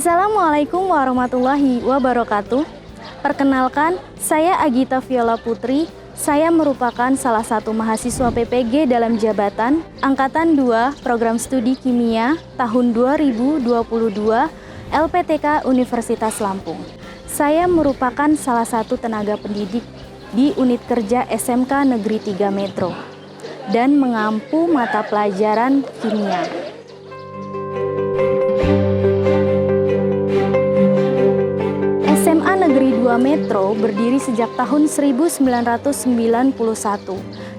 Assalamualaikum warahmatullahi wabarakatuh. Perkenalkan, saya Agita Viola Putri. Saya merupakan salah satu mahasiswa PPG dalam jabatan Angkatan 2 Program Studi Kimia tahun 2022 LPTK Universitas Lampung. Saya merupakan salah satu tenaga pendidik di unit kerja SMK Negeri 3 Metro dan mengampu mata pelajaran kimia. SMA Negeri 2 Metro berdiri sejak tahun 1991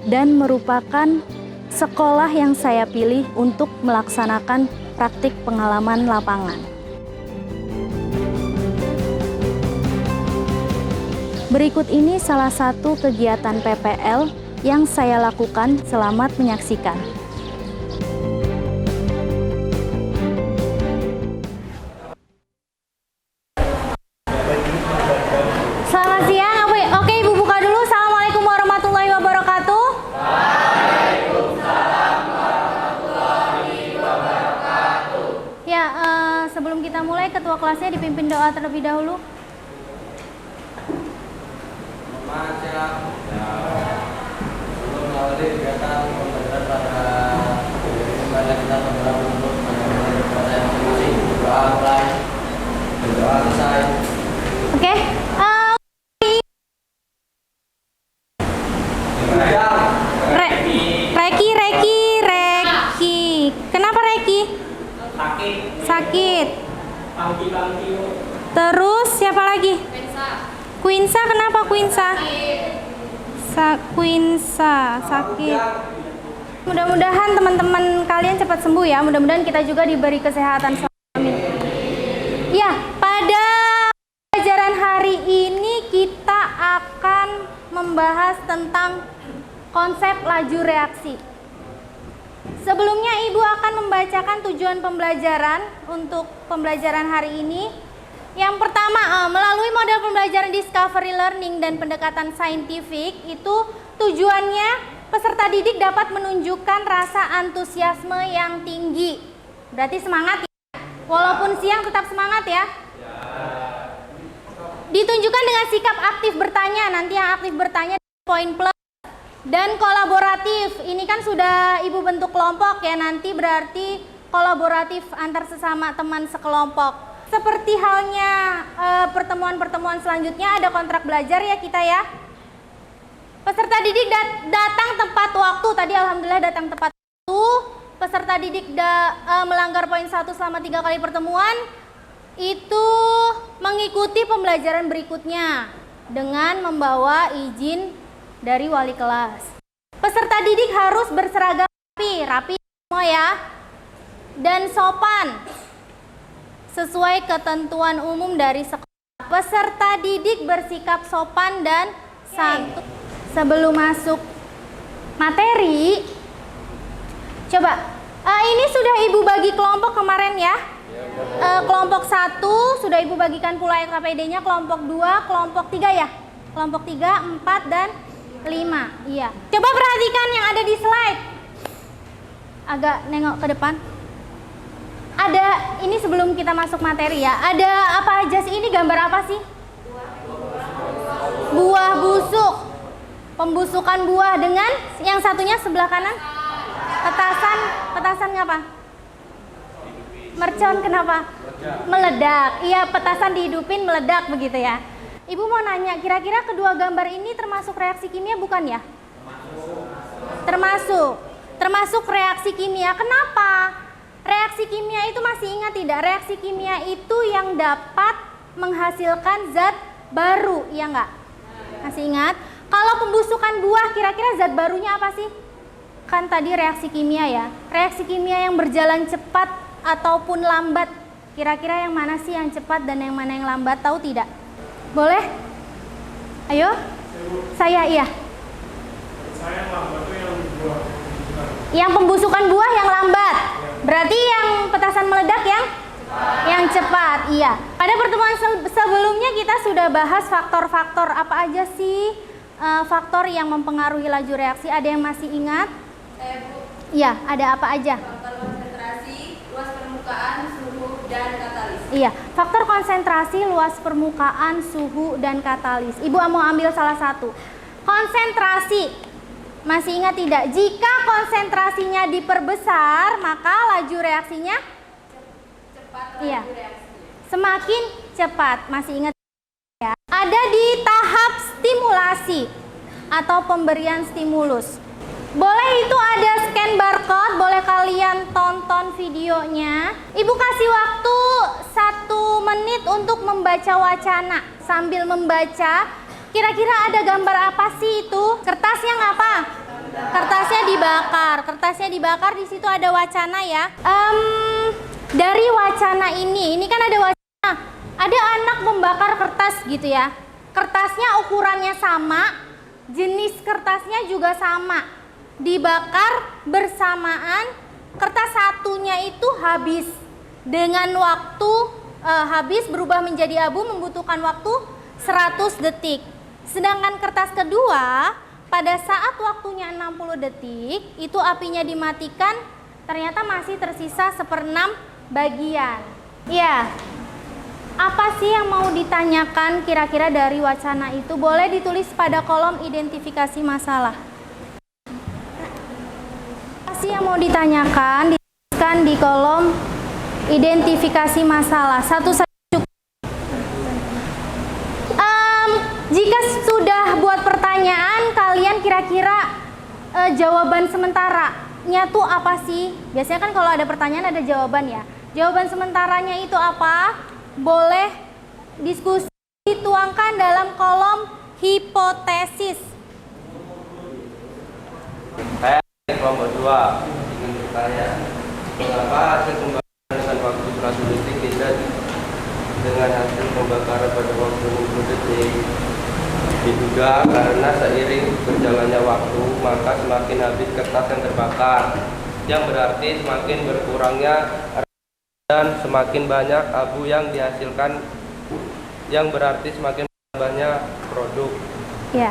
dan merupakan sekolah yang saya pilih untuk melaksanakan praktik pengalaman lapangan. Berikut ini salah satu kegiatan PPL yang saya lakukan. Selamat menyaksikan. Selamat siang. Oke, Ibu buka dulu. Assalamualaikum warahmatullahi wabarakatuh. Waalaikumsalam warahmatullahi wabarakatuh. Ya, sebelum kita mulai, ketua kelasnya dipimpin doa terlebih dahulu. Sebelum mengawali kegiatan pembelajaran pada kepada kita berdoa untuk mengenai kepada yang masing-masing. Doa mulai, doa selesai. Oke. Reki. Kenapa Reki? Sakit. Terus siapa lagi? Quinsa. Kenapa Quinsa? Quinsa sakit. Mudah-mudahan teman-teman kalian cepat sembuh ya. Mudah-mudahan kita juga diberi kesehatan. Amin. Ya, pada pelajaran hari ini kita akan membahas tentang konsep laju reaksi. Sebelumnya Ibu akan membacakan tujuan pembelajaran untuk pembelajaran hari ini. Yang pertama, melalui model pembelajaran discovery learning dan pendekatan saintifik, itu tujuannya peserta didik dapat menunjukkan rasa antusiasme yang tinggi. Berarti semangat ya? Walaupun siang tetap semangat ya? Ditunjukkan dengan sikap aktif bertanya, nanti yang aktif bertanya poin plus. Dan kolaboratif, ini kan sudah Ibu bentuk kelompok ya, nanti berarti kolaboratif antar sesama teman sekelompok. Seperti halnya pertemuan-pertemuan selanjutnya, ada kontrak belajar ya kita ya. Peserta didik datang tepat waktu, tadi alhamdulillah datang tepat waktu. Peserta didik melanggar poin 1 selama 3 kali pertemuan, itu mengikuti pembelajaran berikutnya dengan membawa izin dari wali kelas. Peserta didik harus berseragam rapi semua ya, dan sopan sesuai ketentuan umum dari sekolah. Peserta didik bersikap sopan dan santun. Sebelum masuk materi, coba ini sudah Ibu bagi kelompok kemarin ya. Kelompok 1 sudah Ibu bagikan pula KPD-nya, kelompok 2, kelompok 3 ya. Kelompok 3, 4 dan 5. Iya. Coba perhatikan yang ada di slide. Agak nengok ke depan. Ada, ini sebelum kita masuk materi ya, ada apa aja sih? Ini gambar apa sih? Buah busuk. Pembusukan buah dengan yang satunya sebelah kanan. Petasan ngapa? Mercon kenapa? Meledak. Iya, petasan dihidupin meledak begitu ya. Ibu mau nanya, kira-kira kedua gambar ini termasuk reaksi kimia bukan ya? Termasuk reaksi kimia. Kenapa? Reaksi kimia itu masih ingat tidak? Reaksi kimia itu yang dapat menghasilkan zat baru, iya enggak? Masih ingat? Kalau pembusukan buah, kira-kira zat barunya apa sih? Kan tadi reaksi kimia ya. Reaksi kimia yang berjalan cepat ataupun lambat. Kira-kira yang mana sih yang cepat dan yang mana yang lambat? Tahu tidak? Boleh? Ayo? Saya iya. Saya yang lambat itu yang buah. Yang pembusukan buah yang lambat. Berarti yang petasan meledak yang cepat. Iya. Pada pertemuan sebelumnya kita sudah bahas faktor-faktor apa aja sih faktor yang mempengaruhi laju reaksi. Ada yang masih ingat? Iya, ada apa aja? Faktor konsentrasi, luas permukaan, suhu, dan katalis. Iya, faktor konsentrasi, luas permukaan, suhu, dan katalis. Ibu mau ambil salah satu. Konsentrasi, masih ingat tidak? Jika konsentrasinya diperbesar, maka laju reaksinya Cepat iya, laju reaksinya. semakin cepat. Masih ingat ya? Ada di tahap stimulasi atau pemberian stimulus. Boleh itu ada scan barcode, boleh kalian tonton videonya. Ibu kasih waktu 1 menit untuk membaca wacana. Sambil membaca, kira-kira ada gambar apa sih itu? Kertasnya ngapa? Kertasnya dibakar. Kertasnya dibakar, di situ ada wacana ya. Dari wacana ini kan ada wacana. Ada anak membakar kertas gitu ya. Kertasnya ukurannya sama, jenis kertasnya juga sama. Dibakar bersamaan, kertas satunya itu habis dengan waktu habis berubah menjadi abu membutuhkan waktu 100 detik. Sedangkan kertas kedua pada saat waktunya 60 detik itu apinya dimatikan, ternyata masih tersisa 1/6 bagian. Ya, apa sih yang mau ditanyakan kira-kira dari wacana itu? Boleh ditulis pada kolom identifikasi masalah. Apa sih yang mau ditanyakan? Dituliskan di kolom identifikasi masalah. Satu saja cukup. Jika sudah buat pertanyaan, kalian kira-kira jawaban sementaranya tuh apa sih? Biasanya kan kalau ada pertanyaan ada jawaban ya. Jawaban sementaranya itu apa? Boleh diskusi dituangkan dalam kolom hipotesis. Saya kelompok 2 ingin bertanya, mengapa hasil pembakaran dengan waktu 100 detik beda dengan hasil pembakaran pada waktu 60 detik? Diduga karena seiring berjalannya waktu maka semakin habis kertas yang terbakar, yang berarti semakin berkurangnya dan semakin banyak abu yang dihasilkan, yang berarti semakin banyak produk. Ya.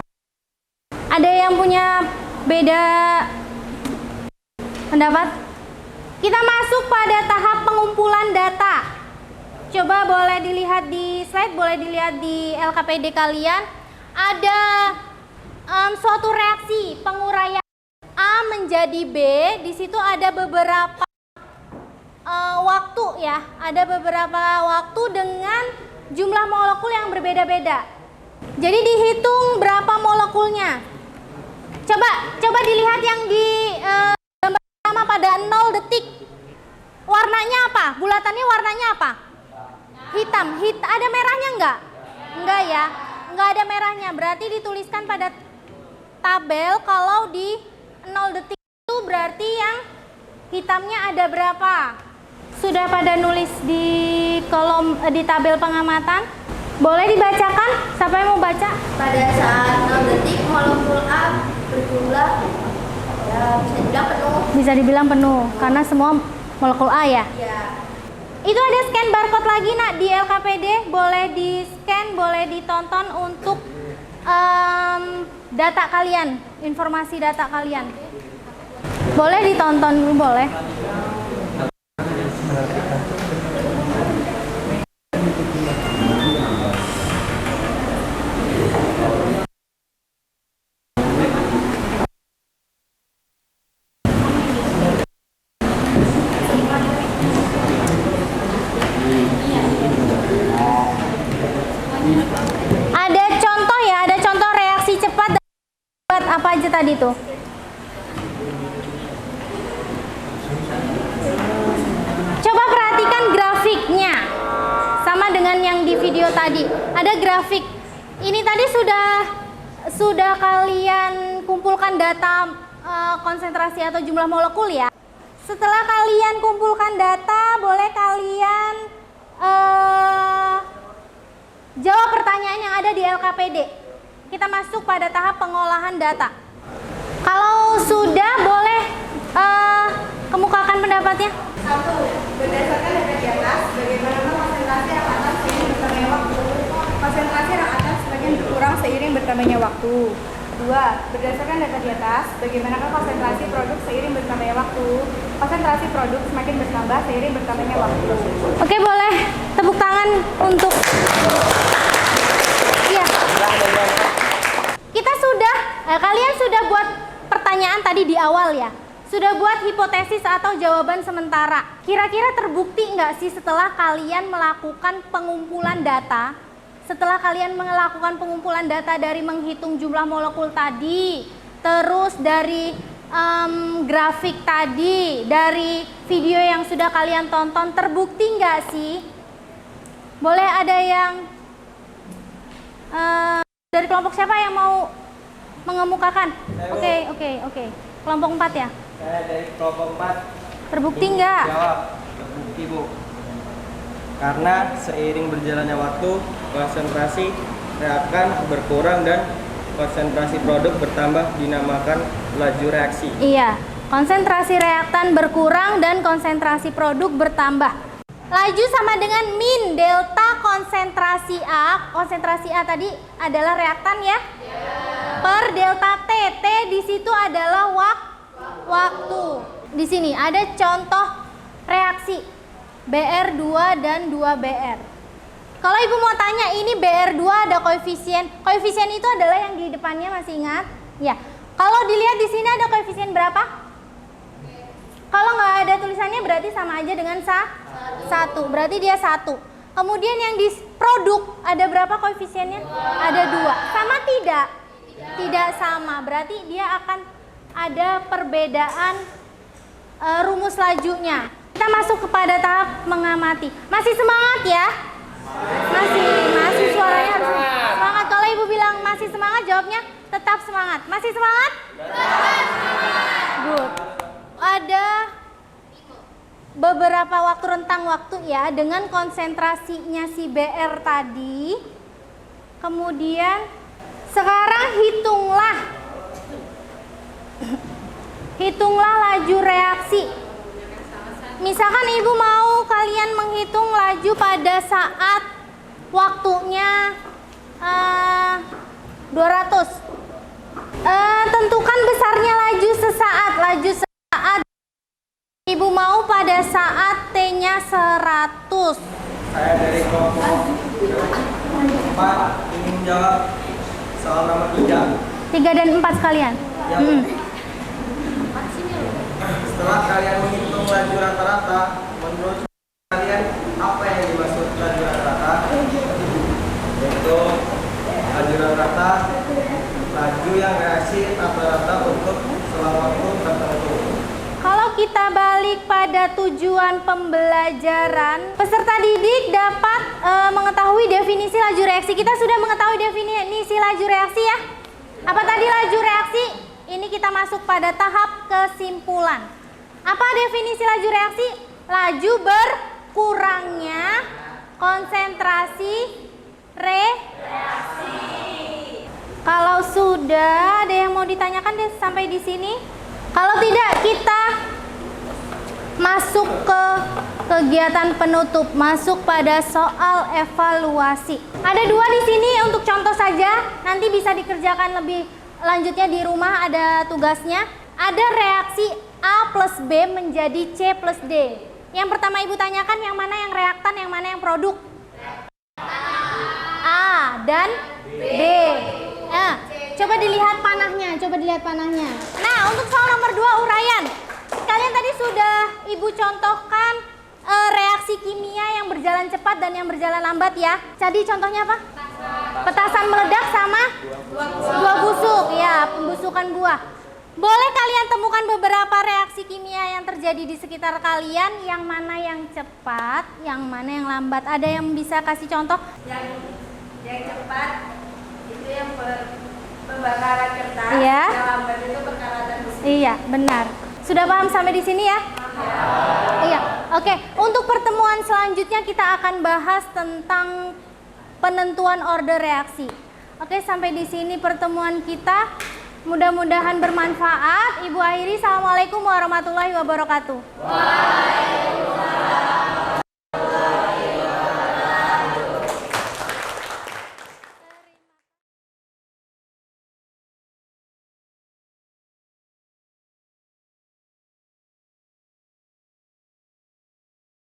Ada yang punya beda pendapat? Kita masuk pada tahap pengumpulan data. Coba boleh dilihat di slide, boleh dilihat di LKPD kalian. Ada suatu reaksi penguraian A menjadi B. Di situ ada beberapa waktu ya, ada beberapa waktu dengan jumlah molekul yang berbeda-beda. Jadi dihitung berapa molekulnya. Coba dilihat yang di gambar pertama pada 0 detik. Warnanya apa? Bulatannya warnanya apa? Hitam. Ada merahnya enggak? Enggak ya. Enggak ada merahnya. Berarti dituliskan pada tabel kalau di 0 detik itu berarti yang hitamnya ada berapa? Sudah pada nulis di kolom di tabel pengamatan? Boleh dibacakan? Siapa yang mau baca? Pada saat 0 detik molekul A berjumlah ya bisa dibilang penuh. Bisa dibilang penuh karena semua molekul A ya. Ya. Itu ada scan barcode lagi nak di LKPD, boleh di scan, boleh ditonton untuk data kalian, informasi data kalian. Boleh ditonton dulu, boleh. Ada contoh ya, ada contoh reaksi cepat apa aja tadi tuh? Coba perhatikan grafiknya. Sama dengan yang di video tadi. Ada grafik. Ini tadi sudah kalian kumpulkan data konsentrasi atau jumlah molekul ya. Setelah kalian kumpulkan data, boleh kalian jawab pertanyaan yang ada di LKPD. Kita masuk pada tahap pengolahan data. Kalau sudah, boleh kemukakan pendapatnya. 1. Berdasarkan data di atas, bagaimana konsentrasi yang atas seiring bertambahnya waktu? Konsentrasi yang atas semakin berkurang seiring bertambahnya waktu. 2. Berdasarkan data di atas, bagaimanakah konsentrasi produk seiring bertambahnya waktu? Konsentrasi produk semakin bertambah seiring bertambahnya waktu. Oke, boleh tepuk tangan untuk iya. Kita sudah kalian sudah buat pertanyaan tadi di awal ya. Sudah buat hipotesis atau jawaban sementara. Kira-kira terbukti nggak sih setelah kalian melakukan pengumpulan data? Setelah kalian melakukan pengumpulan data dari menghitung jumlah molekul tadi, terus dari grafik tadi, dari video yang sudah kalian tonton, terbukti nggak sih? Boleh ada yang dari kelompok siapa yang mau mengemukakan? Oke. Kelompok 4 ya? Saya dari kelompok 4. Terbukti nggak? Jawab. Terbukti, Bu. Karena seiring berjalannya waktu, konsentrasi reaktan berkurang dan konsentrasi produk bertambah, dinamakan laju reaksi. Iya, konsentrasi reaktan berkurang dan konsentrasi produk bertambah. Laju sama dengan min delta konsentrasi A. Konsentrasi A tadi adalah reaktan ya? Per delta T. T di situ adalah waktu. Di sini ada contoh reaksi BR2 dan 2BR. Kalau ibu mau tanya ini BR2 ada koefisien. Koefisien itu adalah yang di depannya, masih ingat? Ya. Kalau dilihat di sini ada koefisien berapa? Kalau nggak ada tulisannya berarti sama aja dengan 1. Berarti dia 1. Kemudian yang di produk ada berapa koefisiennya? Ada 2. Sama tidak? Tidak sama. Berarti dia akan ada perbedaan rumus lajunya. Kita masuk kepada tahap mengamati. Masih semangat ya? Masih suaranya harus semangat. Kalau ibu bilang masih semangat, jawabnya tetap semangat. Masih semangat? Good. Ada beberapa rentang waktu ya dengan konsentrasinya si BR tadi. Kemudian sekarang hitunglah laju reaksi. Misalkan ibu mau kalian menghitung laju pada saat waktunya 200. Tentukan besarnya laju sesaat. Ibu mau pada saat T-nya 100. Saya dari kelompok 4 ingin menjawab soal nomor 3. 3 dan 4 sekalian. Setelah kalian menghitung laju rata-rata, menurut kalian apa yang dimaksud laju rata-rata? Yaitu laju rata-rata, laju yang reaksi rata-rata untuk selang waktu tertentu. Kalau kita balik pada tujuan pembelajaran, peserta didik dapat mengetahui definisi laju reaksi. Kita sudah mengetahui definisi laju reaksi ya? Apa tadi laju reaksi? Ini kita masuk pada tahap kesimpulan. Apa definisi laju reaksi? Laju berkurangnya konsentrasi reaksi. Kalau sudah, ada yang mau ditanyakan deh sampai di sini? Kalau tidak, kita masuk ke kegiatan penutup, masuk pada soal evaluasi. Ada 2 di sini untuk contoh saja, nanti bisa dikerjakan lebih lanjutnya di rumah, ada tugasnya. Ada reaksi A plus B menjadi C plus D. Yang pertama ibu tanyakan yang mana yang reaktan, yang mana yang produk? A dan B. Coba dilihat panahnya, Nah, untuk soal nomor 2 uraian. Kalian tadi sudah ibu contohkan reaksi kimia yang berjalan cepat dan yang berjalan lambat ya. Jadi contohnya apa? Petasan meledak sama buah busuk ya, pembusukan buah. Boleh kalian temukan beberapa reaksi kimia yang terjadi di sekitar kalian, yang mana yang cepat, yang mana yang lambat. Ada yang bisa kasih contoh? Yang cepat itu yang pembakaran kertas, Iya. yang lambat itu perkaratan besi. Iya, benar. Sudah paham sampai di sini ya? Iya. Oke, untuk pertemuan selanjutnya kita akan bahas tentang penentuan order reaksi. Oke, sampai di sini pertemuan kita. Mudah-mudahan bermanfaat. Ibu akhiri, assalamualaikum warahmatullahi wabarakatuh.